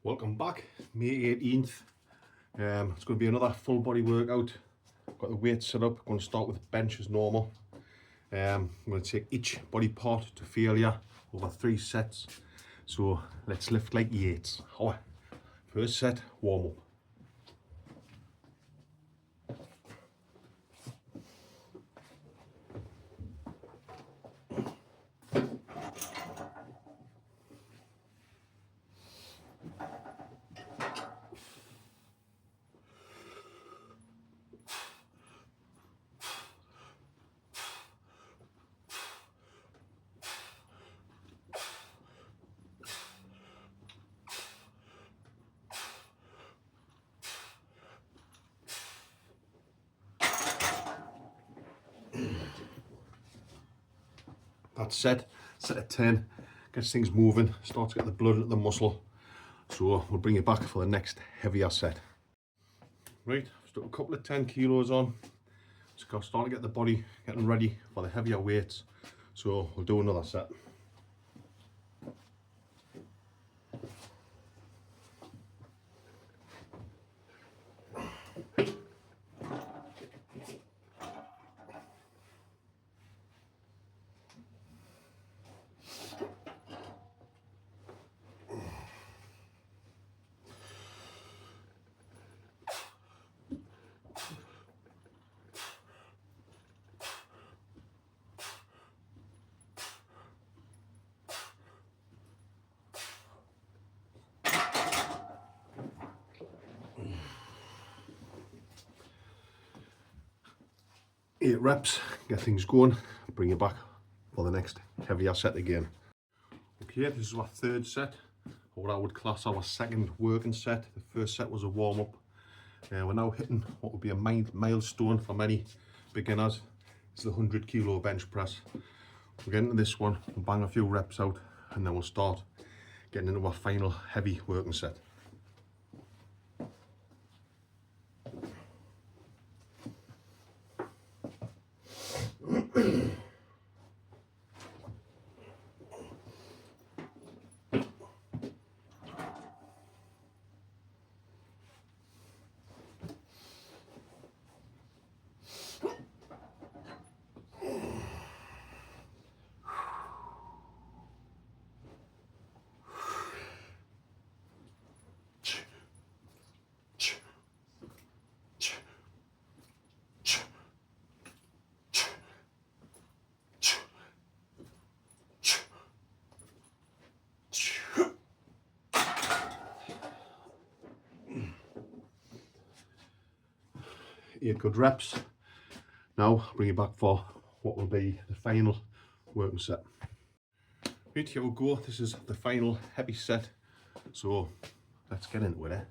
Welcome back, May 18th. It's going to be another full body workout. Got the weights set up. Going to start with bench as normal. I'm going to take each body part to failure over 3 sets. So let's lift like Yates. First set, warm up. That's set of 10, gets things moving, starts to get the blood into the muscle. So we'll bring it back for the next heavier set. Right, I've stuck a couple of 10 kilos on. Just starting to get the body getting ready for the heavier weights. So we'll do another set. Eight reps, get things going, bring it back for the next heavier set again. Okay, this is our third set, or what I would class our second working set. The first set was a warm-up. We're now hitting what would be a milestone for many beginners. It's the 100 kilo bench press. We'll get into this one, we'll bang a few reps out, and then we'll start getting into our final heavy working set. Eight good reps. Now bring it back for what will be the final working set. Right, here we go. This is the final heavy set. So let's get into it.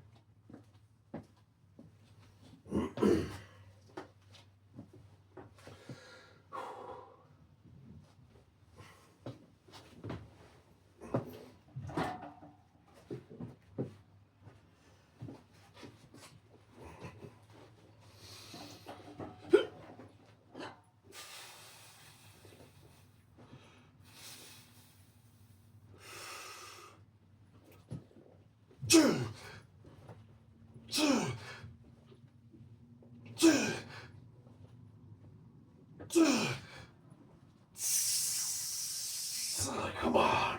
Come on.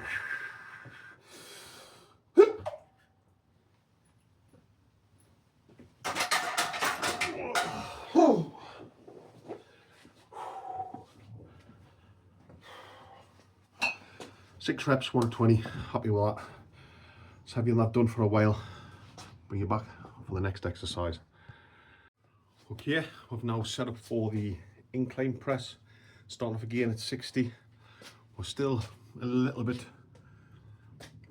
Six reps, 120. Happy with that. It's heavier than I've done for a while. Bring it back for the next exercise. Okay, we've now set up for the incline press. Starting off again at 60. We're still a little bit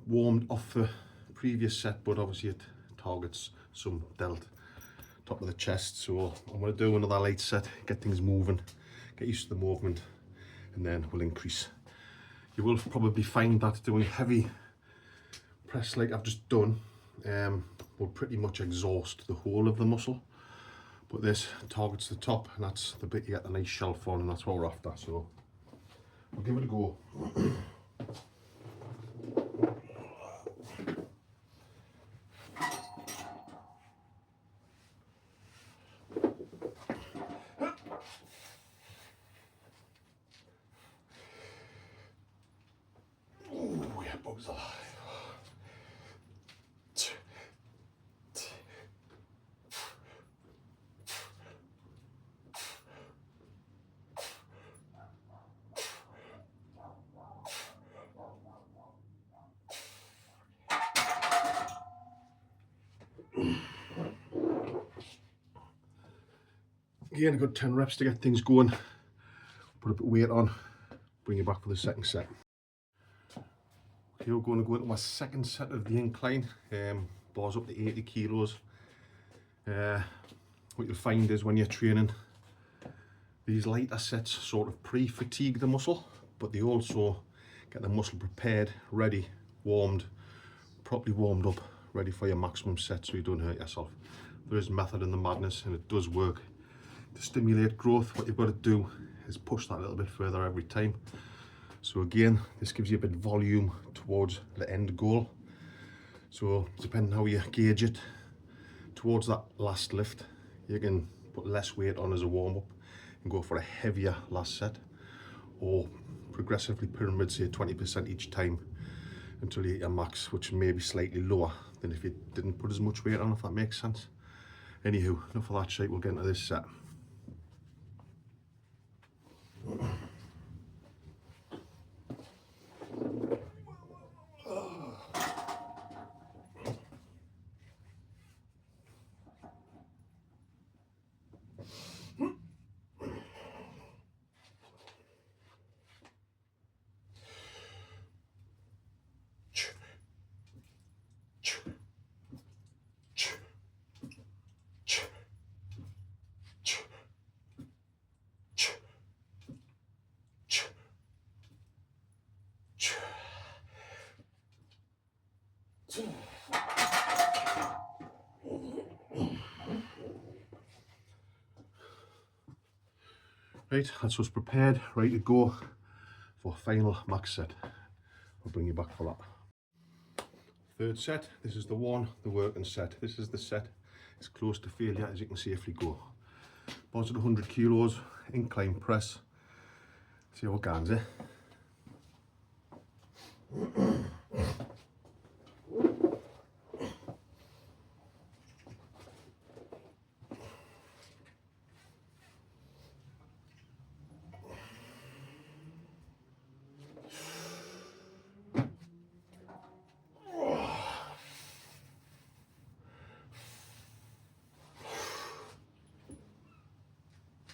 warmed off the previous set, but obviously it targets some delt, top of the chest. So I'm going to do another light set, get things moving, get used to the movement, and then we'll increase. You will probably find that doing heavy press like I've just done will pretty much exhaust the whole of the muscle, but this targets the top, and that's the bit you get the nice shelf on, and that's what we're after. So we'll give it a go. Bugs alive. Again, a good 10 reps to get things going. Put a bit of weight on, bring you back for the second set. Okay, we're going to go into my second set of the incline, bars up to 80 kilos. What you'll find is when you're training, these lighter sets sort of pre-fatigue the muscle, but they also get the muscle prepared, ready, warmed, properly warmed up, ready for your maximum set so you don't hurt yourself. There is method in the madness and it does work. To stimulate growth, what you've got to do is push that a little bit further every time. So again, this gives you a bit of volume towards the end goal. So depending how you gauge it, towards that last lift, you can put less weight on as a warm-up and go for a heavier last set, or progressively pyramid, say 20% each time until you hit your max, which may be slightly lower than if you didn't put as much weight on, if that makes sense. Anywho, enough of that shit, we'll get into this set. Right, that's us prepared, ready to go for final max set. I'll bring you back for that. Third set, this is the working set. This is the set, it's close to failure as you can safely go. Bars at 100 kilos, incline press. See how it goes, eh?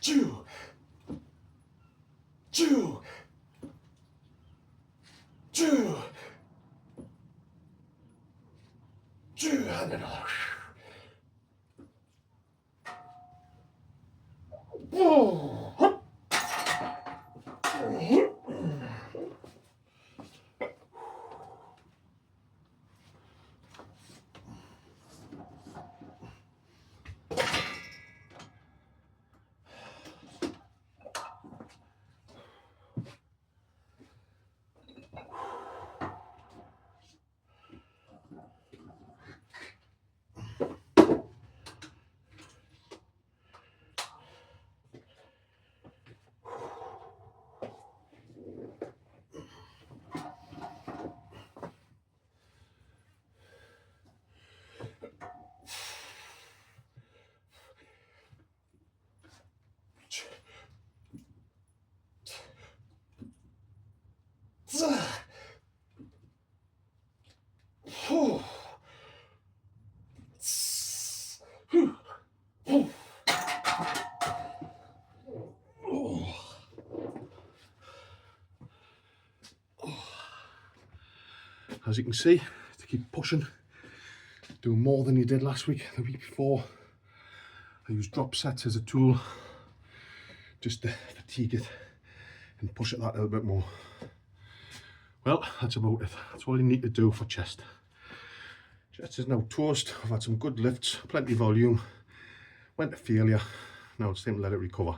Two, and another. As you can see, to keep pushing, do more than you did last week, the week before. I use drop sets as a tool, just to fatigue it and push it that little bit more. Well, that's about it. That's all you need to do for chest. Chest is now toast. I've had some good lifts, plenty of volume, went to failure. Now it's time to let it recover.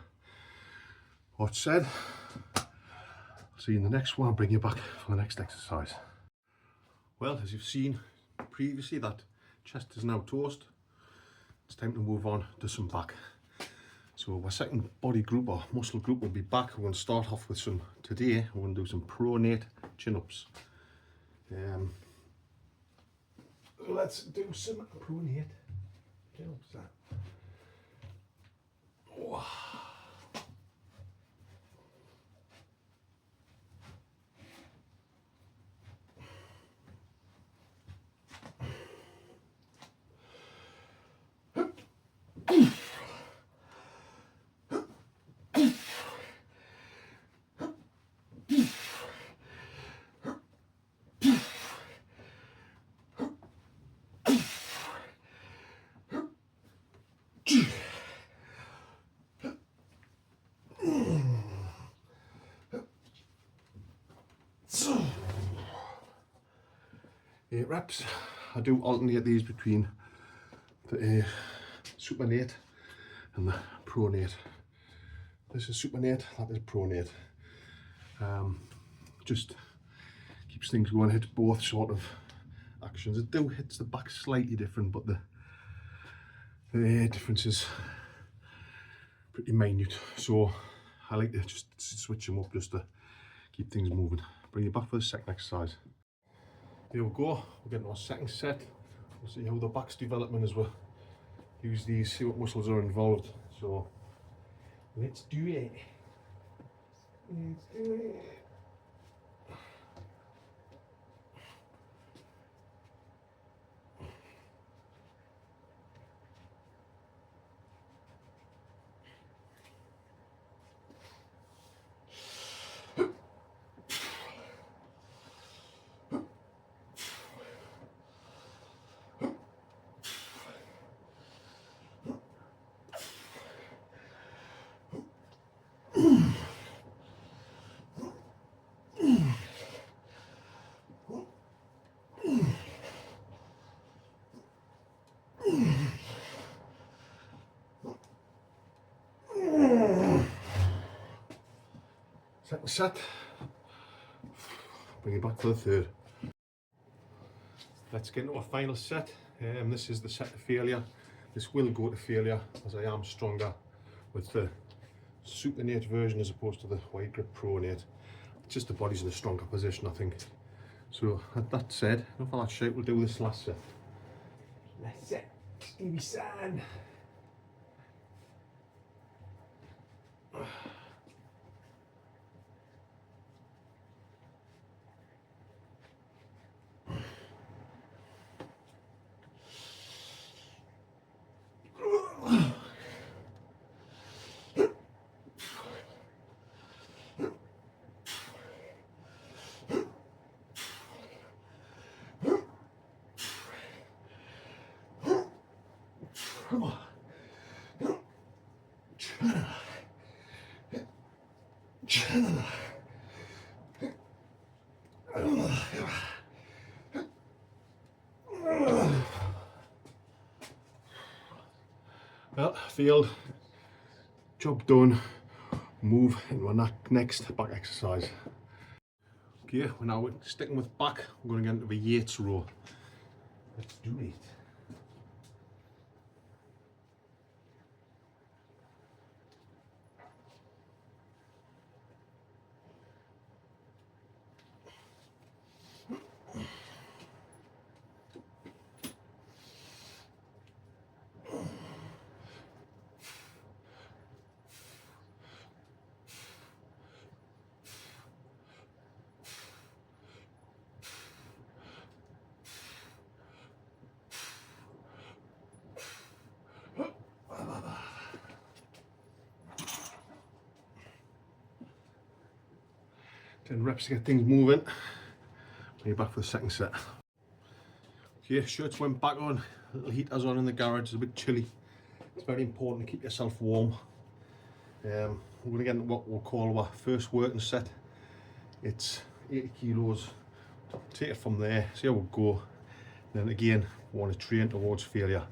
That said, I'll see you in the next one. I'll bring you back for the next exercise. Well, as you've seen previously, that chest is now toast. It's time to move on to some back. So our second body group or muscle group will be back. We're going to start off with some, today we're going to do some pronate chin-ups. So let's do some pronate. Okay, what's that? Wow. So, 8 reps. I do alternate these between the supinate and the pronate. This is supinate, that is pronate. Just keeps things going, hits both sort of actions. It do hits the back slightly different, but the difference is pretty minute. So I like to just switch them up just to keep things moving. Bring you back for the second exercise. There we go, we're getting our second set. We'll see how the back's developing as we use these, see what muscles are involved. So let's do it. Let's do it. Second set. Bring it back for the third. Let's get into our final set. This is the set to failure. This will go to failure as I am stronger with the supinate version as opposed to the wide grip pronate. It's just the body's in a stronger position, I think. So that said, enough of that shit, we'll do this last set. Last set, Stevie San. Well, failed. Job done. Move into our next back exercise. Okay, we're now sticking with back. We're going to get into the Yates row. Let's do it. Ten reps to get things moving. Bring you back for the second set. Okay, shirts went back on. Little heaters on in the garage. It's a bit chilly. It's very important to keep yourself warm. We're going to get into what we'll call our first working set. It's 80 kilos. Take it from there, see how we go. Then again, we want to train towards failure.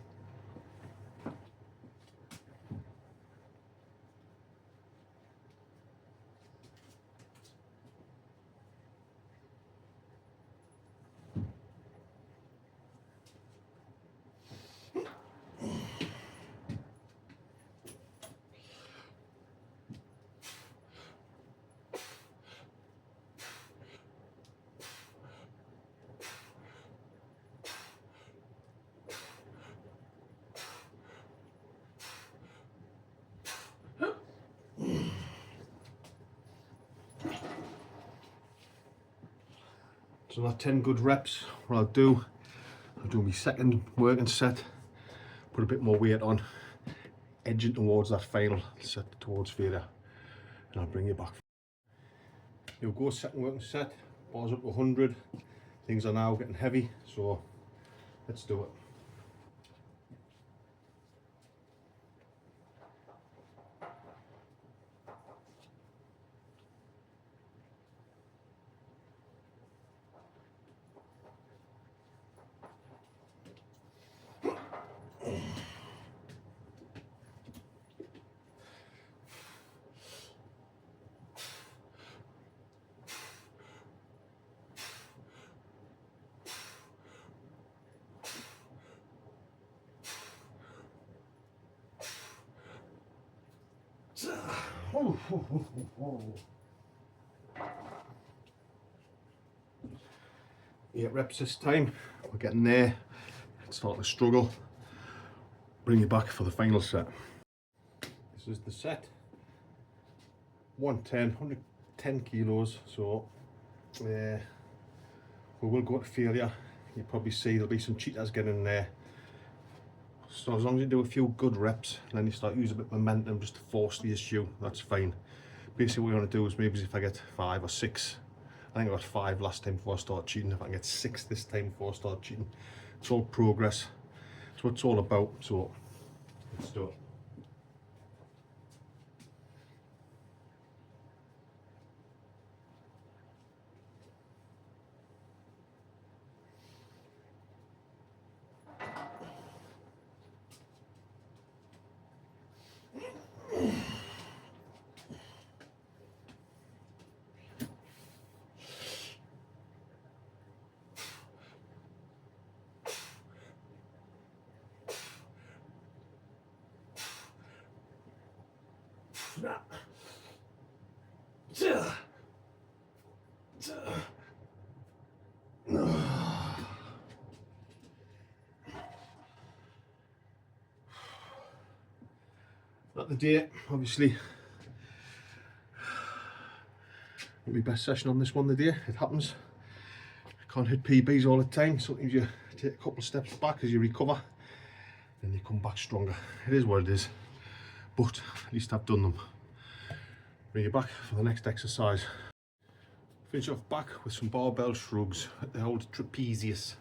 So that 10 good reps, what I'll do my second working set, put a bit more weight on, edging towards that final set towards failure, and I'll bring you back. You'll go second working set, bars up to 100. Things are now getting heavy, so let's do it. Oh. 8 reps this time. We're getting there. It's starting to struggle. Bring you back for the final set. This is the set. 110 kilos. So we will go to failure. You probably see there'll be some cheaters getting in there. So as long as you do a few good reps, and then you start using a bit of momentum just to force the issue, that's fine. Basically what you want to do is maybe if I get 5 or 6, I think I got 5 last time before I start cheating, if I can get 6 this time before I start cheating. It's all progress. That's what it's all about, so let's do it. Not the day, obviously. Not my best session on this one today. It happens. I can't hit PBs all the time. Sometimes you take a couple of steps back as you recover, then you come back stronger. It is what it is, but at least I've done them. Bring you back for the next exercise. Finish off back with some barbell shrugs at the old trapezius.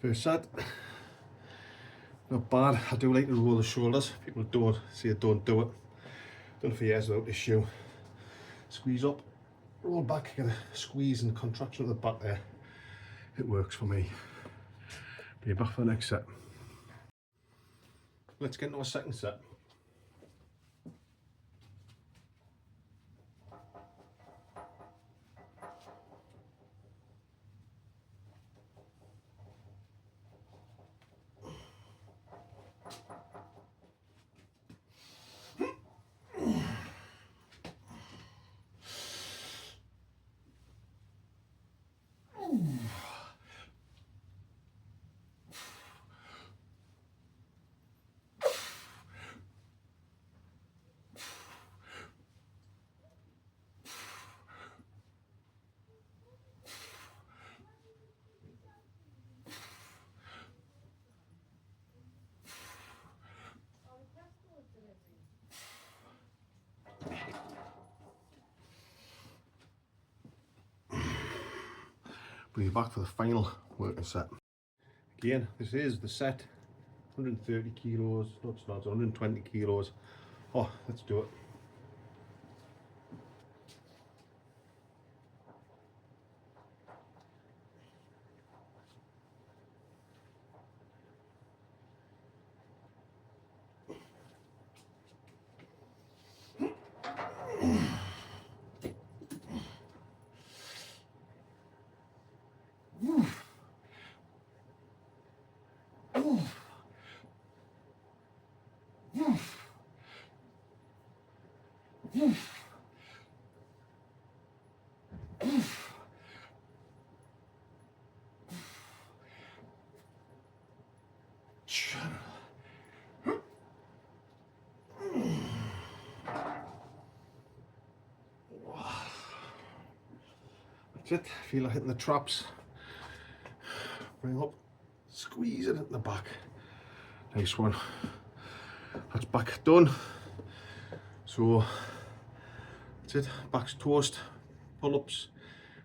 First set, not bad. I do like to roll the shoulders. People don't say I don't do it. Done it for years without this shoe. Squeeze up, roll back, get a squeeze and contraction at the back there. It works for me. Be back for the next set. Let's get into our second set. Bring you back for the final working set. Again, this is the set 130 kilos, no it's not, 120 kilos. Oh, let's do it. That's it, feel like hitting the traps. Bring up, squeeze it at the back. Nice one. That's back done. So that's it, back's toast, pull-ups,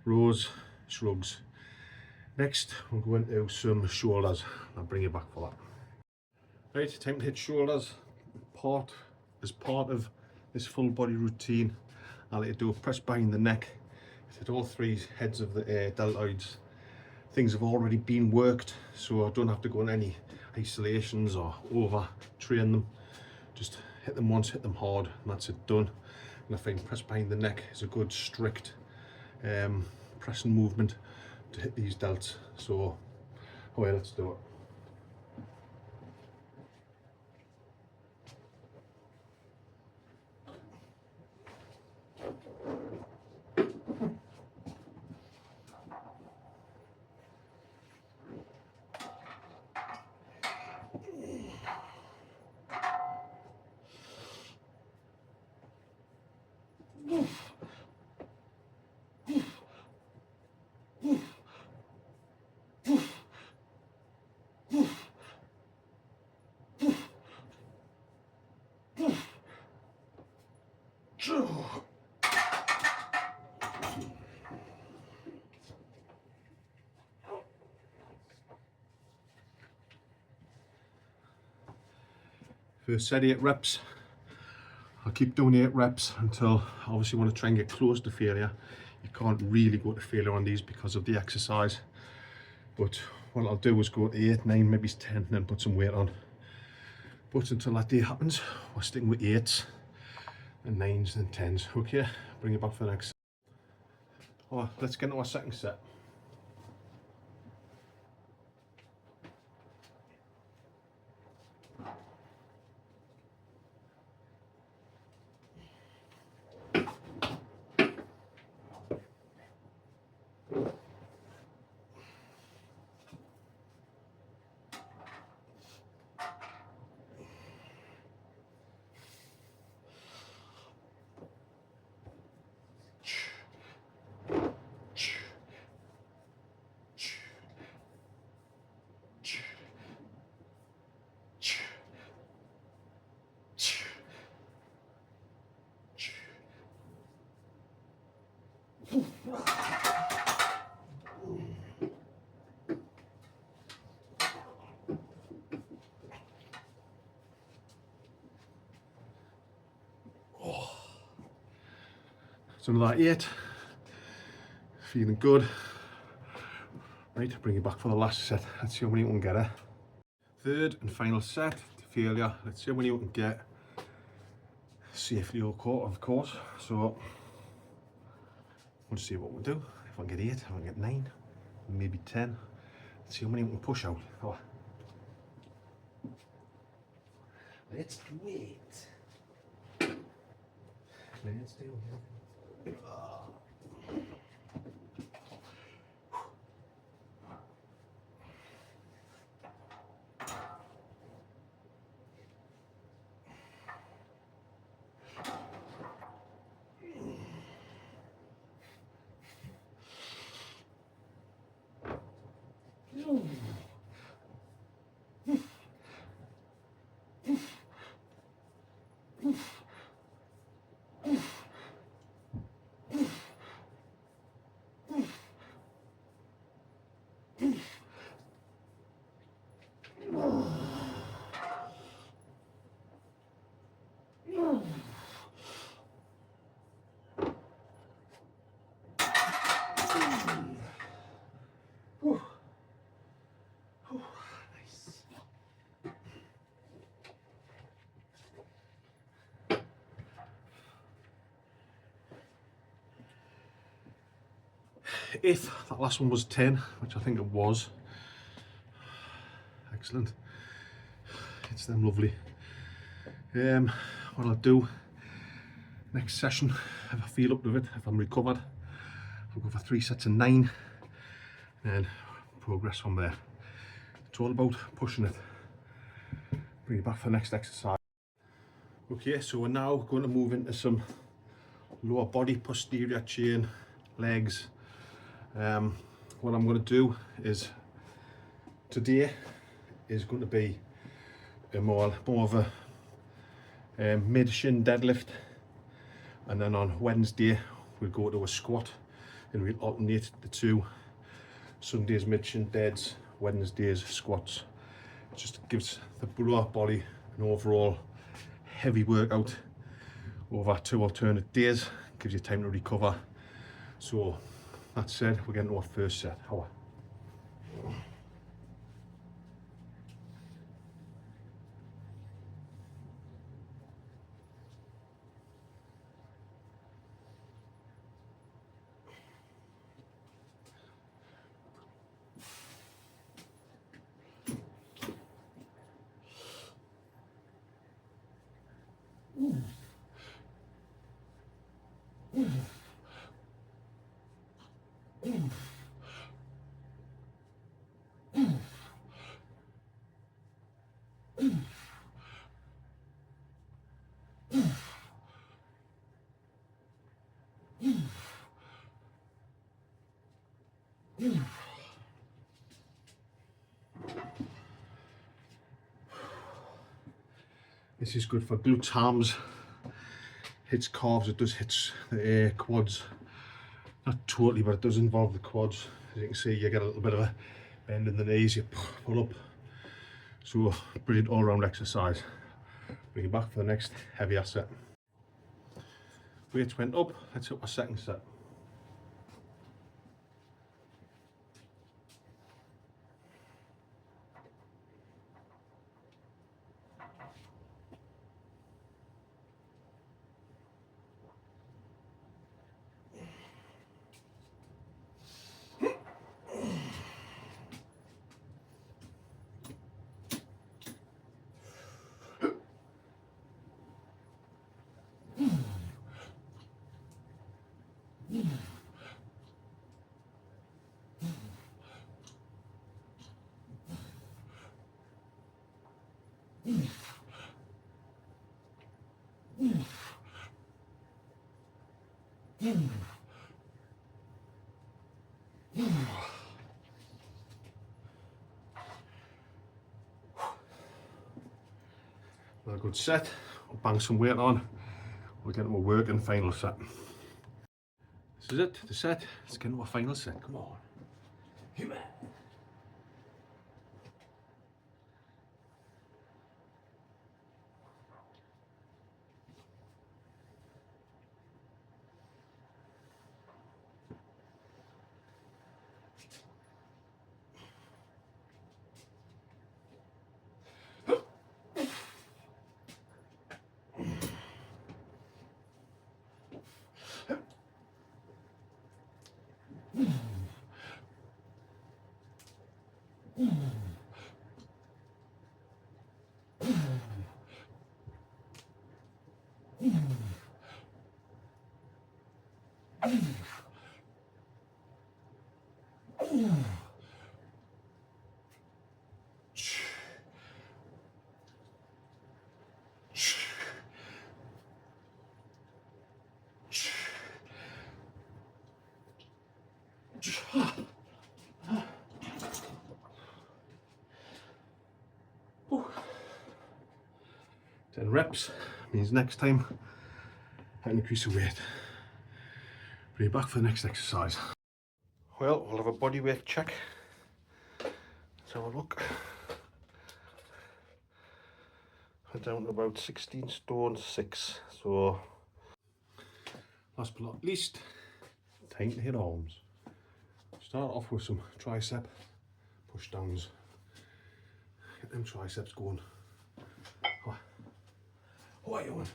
rows, shrugs. Next we'll go into some shoulders. I'll bring you back for that. Right, time to hit shoulders. As part of this full body routine, I like to do a press behind the neck. Hit all three heads of the deltoids. Things have already been worked, so I don't have to go on any isolations or over train them. Just hit them once, hit them hard, and that's it, done. And I find press behind the neck is a good strict pressing movement to hit these delts. So, oh yeah, let's do it. First set 8 reps. I'll keep doing 8 reps until I obviously want to try and get close to failure. You can't really go to failure on these because of the exercise. But what I'll do is go to 8, 9, maybe 10 and then put some weight on. But until that day happens, we're sticking with 8s and 9s and 10s. Okay, bring it back for the next. Oh, let's get into our second set. So another 8, feeling good. Right, bring it back for the last set. Let's see how many you can get. Third and final set to failure. Let's see how many you can get safely, of course. So we'll see what we'll do. If I can get 8, if I can get 9, maybe 10. Let's see how many we can push out. Oh. Let's do it. Let's do it. if that last one was 10, which I think it was. Excellent. It's them lovely. What I'll do next session, if I feel up to it, if I'm recovered, I'll go for 3 sets of 9 and progress from there. It's all about pushing it. Bring it back for the next exercise. Okay, so we're now going to move into some lower body, posterior chain, legs. What I'm going to do is, today is going to be more of a mid shin deadlift, and then on Wednesday we'll go to a squat and we'll alternate the two. Sundays mid shin deads, Wednesdays squats. It just gives the lower body an overall heavy workout over 2 alternate days, gives you time to recover. So that said, we're getting to our first set. How? This is good for glutes, hams, hits calves, it does hit the quads. Not totally, but it does involve the quads. As you can see, you get a little bit of a bend in the knees, you pull up. So, brilliant all-round exercise. Bring it back for the next heavier set. Weights went up, let's hit our second set. Another good set. We'll bang some weight on. We'll get into a working final set. This is it, the set. Let's get into a final set. Come on. Come on. Ooh. 10 reps means next time I increase the weight. Bring it back for the next exercise. Well, we'll have a body weight check. Let's have a look. We're down to about 16 stone 6. So, last but not least, time to hit arms. Start off with some tricep push downs. Get them triceps going. How are you doing?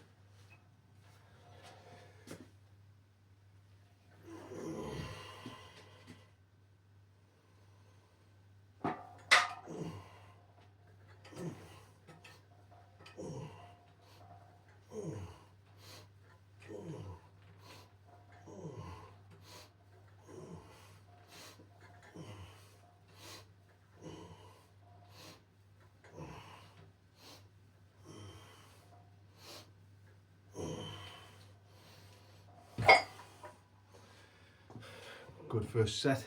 good first set.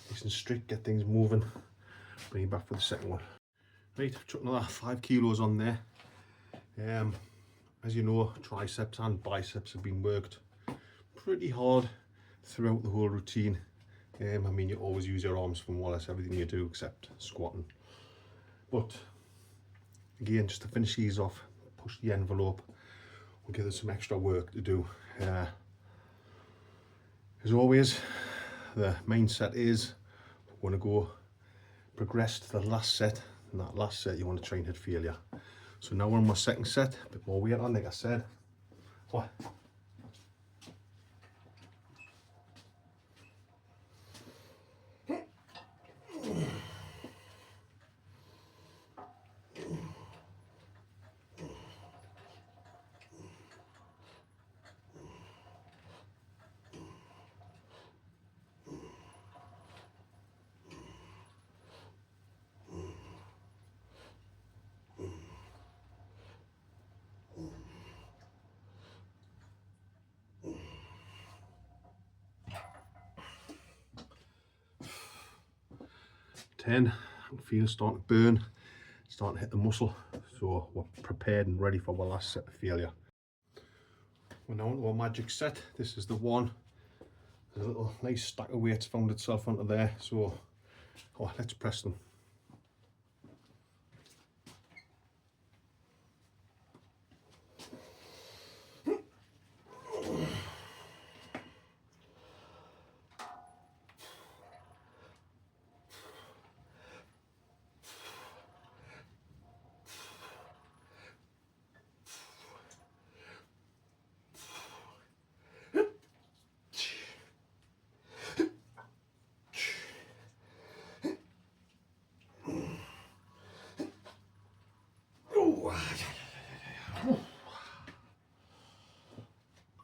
Nice and strict, get things moving. Bring it back for the second one. Right, I've chucked another 5 kilos on there. As you know, triceps and biceps have been worked pretty hard throughout the whole routine. I mean, you always use your arms for more or less everything you do except squatting. But again, just to finish these off, push the envelope, we'll give us some extra work to do. As always, the main set is we're going to go progress to the last set, and that last set you want to try and hit failure. So now we're on my second set, a bit more weight on, like I said. What? I can feel it starting to burn, starting to hit the muscle, so we're prepared and ready for our last set of failure. We're now into our magic set. This is the one. There's a little nice stack of weights found itself onto there, so let's press them.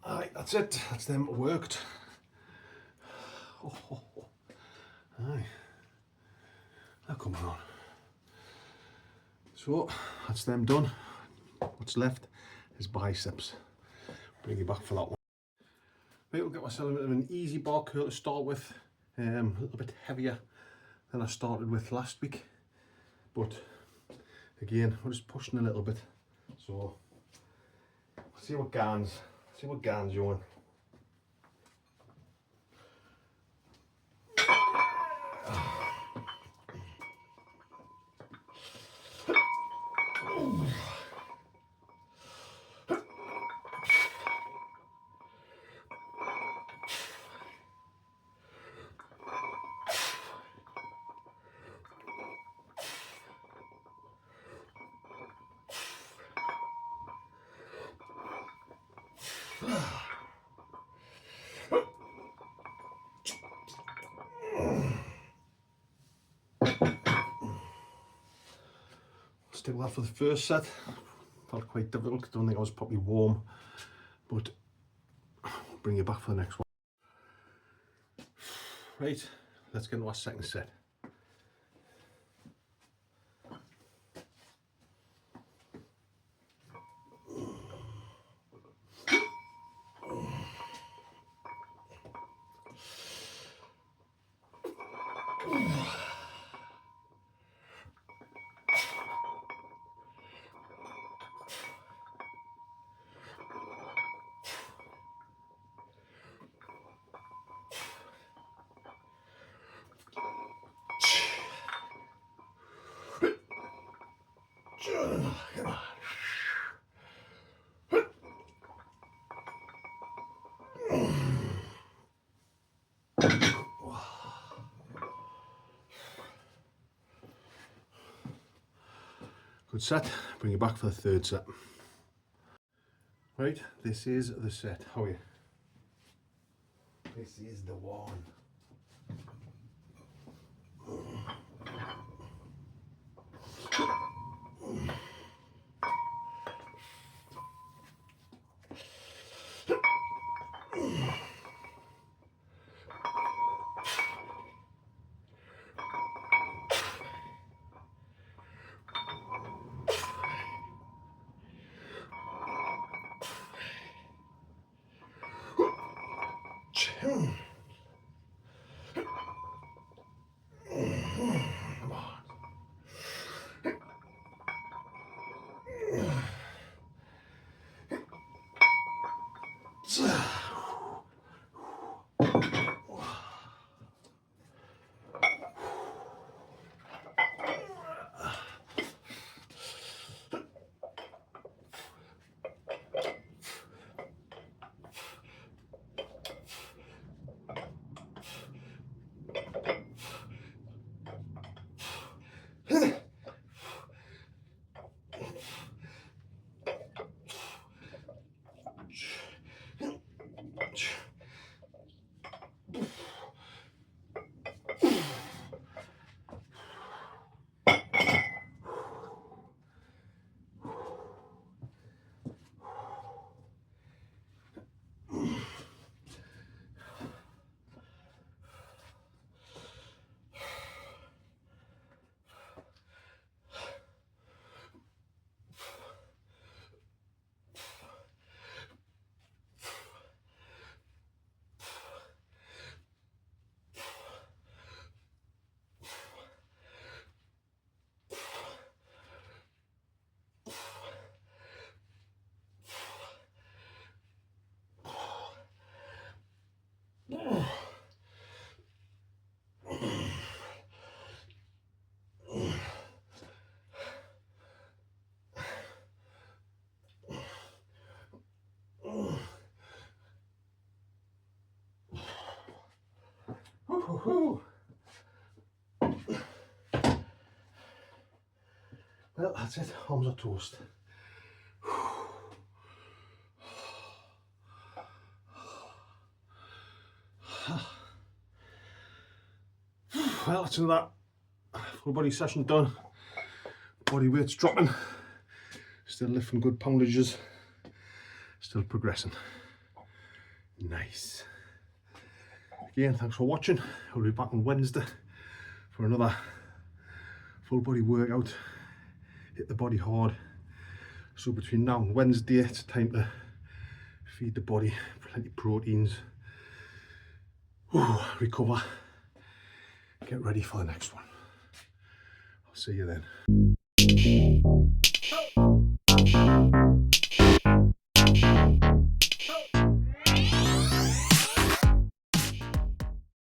Alright, that's it. That's them worked. Aye. Now come on. So that's them done. What's left is biceps. Bring you back for that one. Right, we'll get myself a bit of an easy bar curl to start with. A little bit heavier than I started with last week, but again, we're just pushing a little bit. So see what GANs you want. Stick with that for the first set. Felt quite difficult. Don't think I was probably warm, but I'll bring you back for the next one. Right, let's get into our second set. Come on. Good set. Bring you back for the third set. Right, this is the set. How are you? This is the one. Woo-hoo-hoo. Well, that's it. Arms are toast. Well, that's another full body session done. Body weight's dropping. Still lifting good poundages. Still progressing. Nice. Again, thanks for watching. I'll be back on Wednesday for another full body workout. Hit the body hard. So between now and Wednesday, it's time to feed the body plenty of proteins. Ooh, recover. Get ready for the next one. I'll see you then.